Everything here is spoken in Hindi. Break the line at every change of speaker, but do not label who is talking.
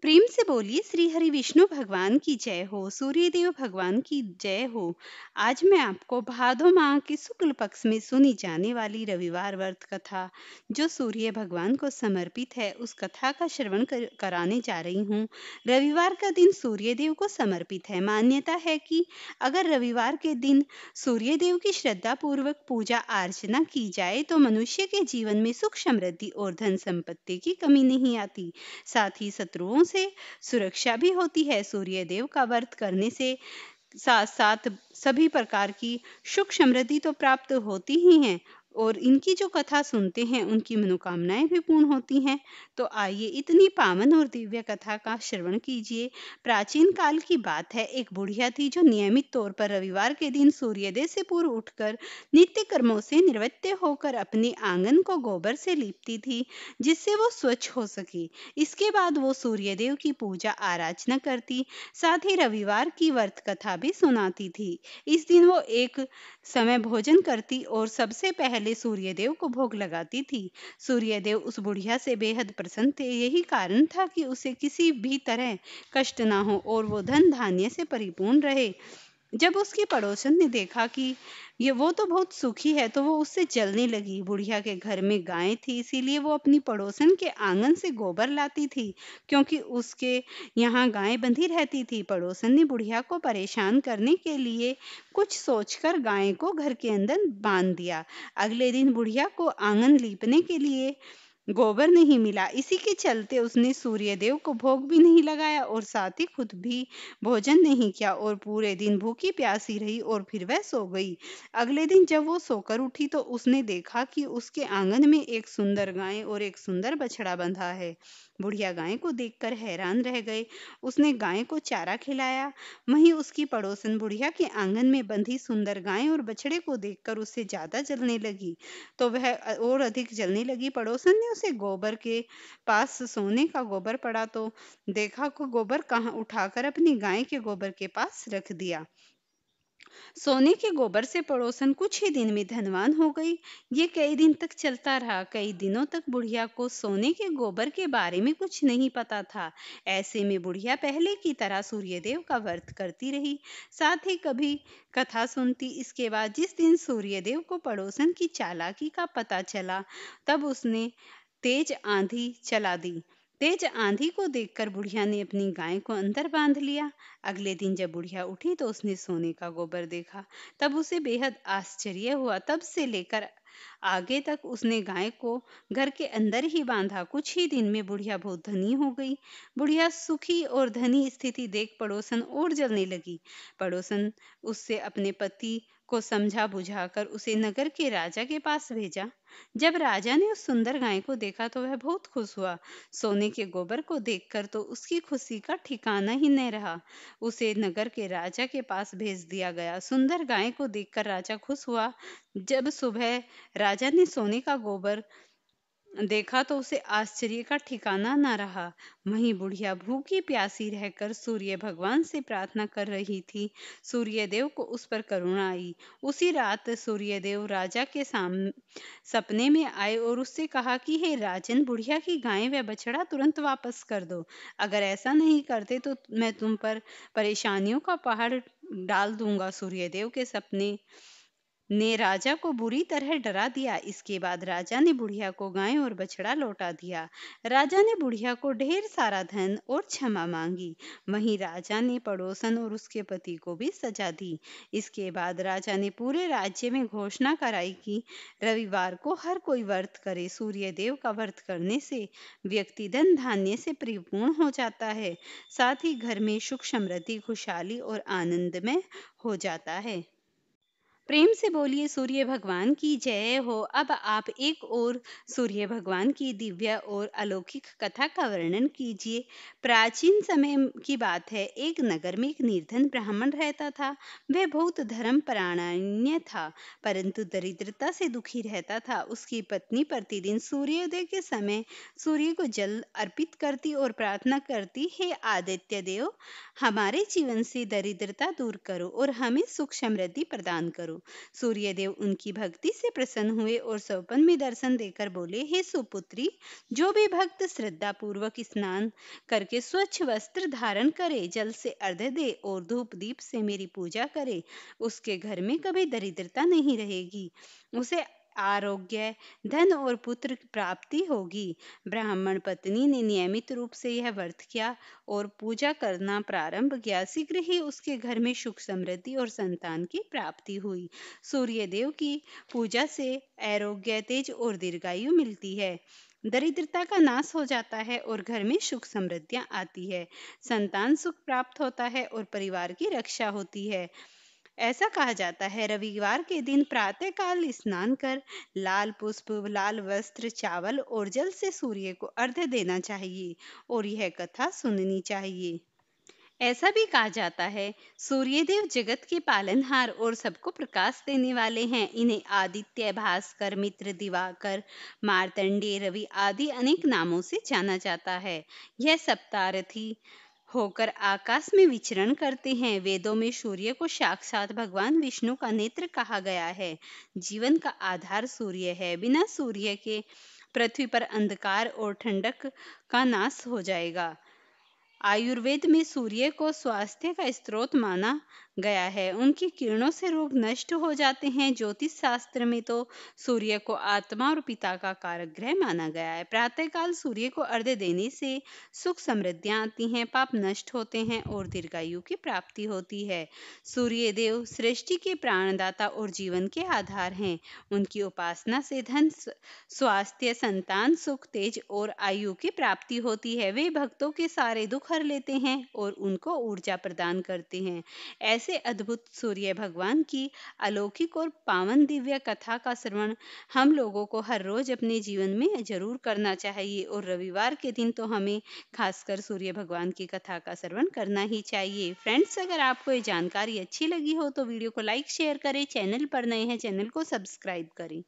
प्रेम से बोलिए श्री हरि विष्णु भगवान की जय हो, सूर्य देव भगवान की जय हो। आज मैं आपको भादो माह के शुक्ल पक्ष में सुनी जाने वाली रविवार व्रत कथा, जो सूर्य भगवान को समर्पित है, उस कथा का श्रवण कराने जा रही हूँ। रविवार का दिन सूर्य देव को समर्पित है। मान्यता है कि अगर रविवार के दिन सूर्य देव की श्रद्धा पूर्वक पूजा अर्चना की जाए तो मनुष्य के जीवन में सुख समृद्धि और धन संपत्ति की कमी नहीं आती। साथ ही शत्रुओं से सुरक्षा भी होती है। सूर्य देव का व्रत करने से साथ साथ सभी प्रकार की सुख समृद्धि तो प्राप्त होती ही हैं, और इनकी जो कथा सुनते हैं उनकी मनोकामनाएं भी पूर्ण होती हैं। तो आइए इतनी पावन और दिव्य कथा का श्रवण कीजिए। प्राचीन काल की बात है, एक बुढ़िया थी जो नियमित तौर पर रविवार के दिन सूर्योदय से पूर्व उठकर नित्य कर्मों से निवृत्त होकर अपने आंगन को गोबर से लीपती थी, जिससे वो स्वच्छ हो सके। इसके बाद वो सूर्यदेव की पूजा आराधना करती, साथ ही रविवार की व्रत कथा भी सुनाती थी। इस दिन वो एक समय भोजन करती और सबसे पहले सूर्यदेव को भोग लगाती थी। सूर्यदेव उस बुढ़िया से बेहद प्रसन्न थे। यही कारण था कि उसे किसी भी तरह कष्ट ना हो और वो धन धान्य से परिपूर्ण रहे। जब उसकी पड़ोसन ने देखा कि ये वो तो बहुत सुखी है, तो वो उससे जलने लगी। बुढ़िया के घर में गाय थी, इसीलिए वो अपनी पड़ोसन के आंगन से गोबर लाती थी, क्योंकि उसके यहाँ गाय बंधी रहती थी। पड़ोसन ने बुढ़िया को परेशान करने के लिए कुछ सोचकर गाय को घर के अंदर बांध दिया। अगले दिन बुढ़िया को आंगन लीपने के लिए गोबर नहीं मिला। इसी के चलते उसने सूर्यदेव को भोग भी नहीं लगाया और साथ ही खुद भी भोजन नहीं किया और पूरे दिन भूखी प्यासी रही और फिर वह सो गई। अगले दिन जब वो सोकर उठी तो उसने देखा कि उसके आंगन में एक सुंदर गाय और एक सुंदर बछड़ा बंधा है। बुढ़िया गाय को देखकर हैरान रह गए। उसने गाय को चारा खिलाया। वहीं उसकी पड़ोसन बुढ़िया के आंगन में बंधी सुंदर गाय और बछड़े को देखकर उससे ज्यादा जलने लगी, तो वह और अधिक जलने लगी। पड़ोसन ने उसे गोबर के पास सोने का गोबर पड़ा तो देखा को गोबर कहाँ उठाकर अपनी गाय के गोबर के पास रख दिया। सोने के गोबर से पड़ोसन कुछ ही दिन में धनवान हो गई। ये कई दिन तक चलता रहा। कई दिनों तक बुढ़िया को सोने के गोबर के बारे में कुछ नहीं पता था। ऐसे में बुढ़िया पहले की तरह सूर्यदेव का व्रत करती रही, साथ ही कभी कथा सुनती। इसके बाद जिस दिन सूर्यदेव को पड़ोसन की चालाकी का पता चला, तब उसने तेज आंधी चला दी। तेज आंधी को देखकर बुढ़िया ने अपनी गाय को अंदर बांध लिया। अगले दिन जब बुढ़िया उठी तो उसने सोने का गोबर देखा। तब उसे बेहद आश्चर्य हुआ। तब से लेकर आगे तक उसने गाय को घर के अंदर ही बांधा। कुछ ही दिन में बुढ़िया बहुत धनी हो गई। बुढ़िया सुखी और धनी स्थिति देख पड़ोसन और जलने लगी। पड़ोसन उससे अपने पति को समझा बुझाकर उसे नगर के राजा के पास भेजा। जब राजा ने उस सुंदर गाय को देखा तो वह बहुत खुश हुआ। सोने के गोबर को देखकर तो उसकी खुशी का ठिकाना ही नहीं रहा। उसे नगर के राजा के पास भेज दिया गया। सुंदर गाय को देखकर राजा खुश हुआ। जब सुबह राजा ने सोने का गोबर देखा तो उसे आश्चर्य का ठिकाना न रहा। वहीं बुढ़िया भूखी प्यासी रहकर सूर्य भगवान से प्रार्थना कर रही थी। सूर्यदेव को उस पर करुणा आई। उसी रात सूर्यदेव राजा के सपने में आए और उससे कहा कि हे राजन, बुढ़िया की गाय व बछड़ा तुरंत वापस कर दो। अगर ऐसा नहीं करते तो मैं तुम पर परेशानियों का पहाड़ डाल दूंगा। सूर्यदेव के सपने ने राजा को बुरी तरह डरा दिया। इसके बाद राजा ने बुढ़िया को गाय और बछड़ा लौटा दिया। राजा ने बुढ़िया को ढेर सारा धन और क्षमा मांगी। वहीं राजा ने पड़ोसन और उसके पति को भी सजा दी। इसके बाद राजा ने पूरे राज्य में घोषणा कराई कि रविवार को हर कोई व्रत करे। सूर्य देव का व्रत करने से व्यक्ति धन धान्य से परिपूर्ण हो जाता है, साथ ही घर में सुख समृद्धि खुशहाली और आनंदमय हो जाता है। प्रेम से बोलिए सूर्य भगवान की जय हो। अब आप एक और सूर्य भगवान की दिव्य और अलौकिक कथा का वर्णन कीजिए। प्राचीन समय की बात है, एक नगर में एक निर्धन ब्राह्मण रहता था। वह बहुत धर्म परायण था, परंतु दरिद्रता से दुखी रहता था। उसकी पत्नी प्रतिदिन सूर्योदय के समय सूर्य को जल अर्पित करती और प्रार्थना करती, हे आदित्य देव, हमारे जीवन से दरिद्रता दूर करो और हमें सुख समृद्धि प्रदान करो। सूर्यदेव उनकी भक्ति से प्रसन्न हुए और स्वप्न में दर्शन देकर बोले, हे सुपुत्री, जो भी भक्त श्रद्धा पूर्वक स्नान करके स्वच्छ वस्त्र धारण करे, जल से अर्घ्य दे और धूप दीप से मेरी पूजा करे, उसके घर में कभी दरिद्रता नहीं रहेगी, उसे आरोग्य, धन और पुत्र की प्राप्ति होगी। ब्राह्मण पत्नी ने नियमित रूप से यह व्रत किया और पूजा करना प्रारंभ किया। शीघ्र ही उसके घर में सुख समृद्धि और संतान की प्राप्ति हुई। सूर्य देव की पूजा से आरोग्य, तेज और दीर्घायु मिलती है। दरिद्रता का नाश हो जाता है और घर में सुख समृद्धियां आती है। संतान सुख प्राप्त होता है और परिवार की रक्षा होती है। ऐसा कहा जाता है, रविवार के दिन प्रातःकाल स्नान कर लाल पुष्प, लाल वस्त्र, चावल और जल से सूर्य को अर्घ्य देना चाहिए और यह कथा सुननी चाहिए। ऐसा भी कहा जाता है, सूर्यदेव जगत के पालनहार और सबको प्रकाश देने वाले हैं। इन्हें आदित्य, भास्कर, मित्र, दिवाकर, मार्तंडेय, रवि आदि अनेक नामों से जाना जाता है। यह सप्तारथी होकर आकाश में विचरण करते हैं। वेदों में सूर्य को साक्षात भगवान विष्णु का नेत्र कहा गया है। जीवन का आधार सूर्य है। बिना सूर्य के पृथ्वी पर अंधकार और ठंडक का नाश हो जाएगा। आयुर्वेद में सूर्य को स्वास्थ्य का स्रोत माना गया है। उनकी किरणों से रोग नष्ट हो जाते हैं। ज्योतिष शास्त्र में तो सूर्य को आत्मा और पिता का कारक ग्रह माना गया है। प्रातःकाल सूर्य को अर्घ्य देने से सुख समृद्धियां आती हैं, पाप नष्ट होते हैं और दीर्घायु की प्राप्ति होती है। सूर्य देव सृष्टि के प्राणदाता और जीवन के आधार हैं। उनकी उपासना से धन, स्वास्थ्य, संतान सुख, तेज और आयु की प्राप्ति होती है। वे भक्तों के सारे दुख हर लेते हैं और उनको ऊर्जा प्रदान करते हैं। ऐसे अद्भुत सूर्य भगवान की अलौकिक और पावन दिव्य कथा का श्रवण हम लोगों को हर रोज अपने जीवन में जरूर करना चाहिए और रविवार के दिन तो हमें खासकर सूर्य भगवान की कथा का श्रवण करना ही चाहिए। फ्रेंड्स, अगर आपको ये जानकारी अच्छी लगी हो तो वीडियो को लाइक शेयर करें। चैनल पर नए हैं, चैनल को सब्सक्राइब करें।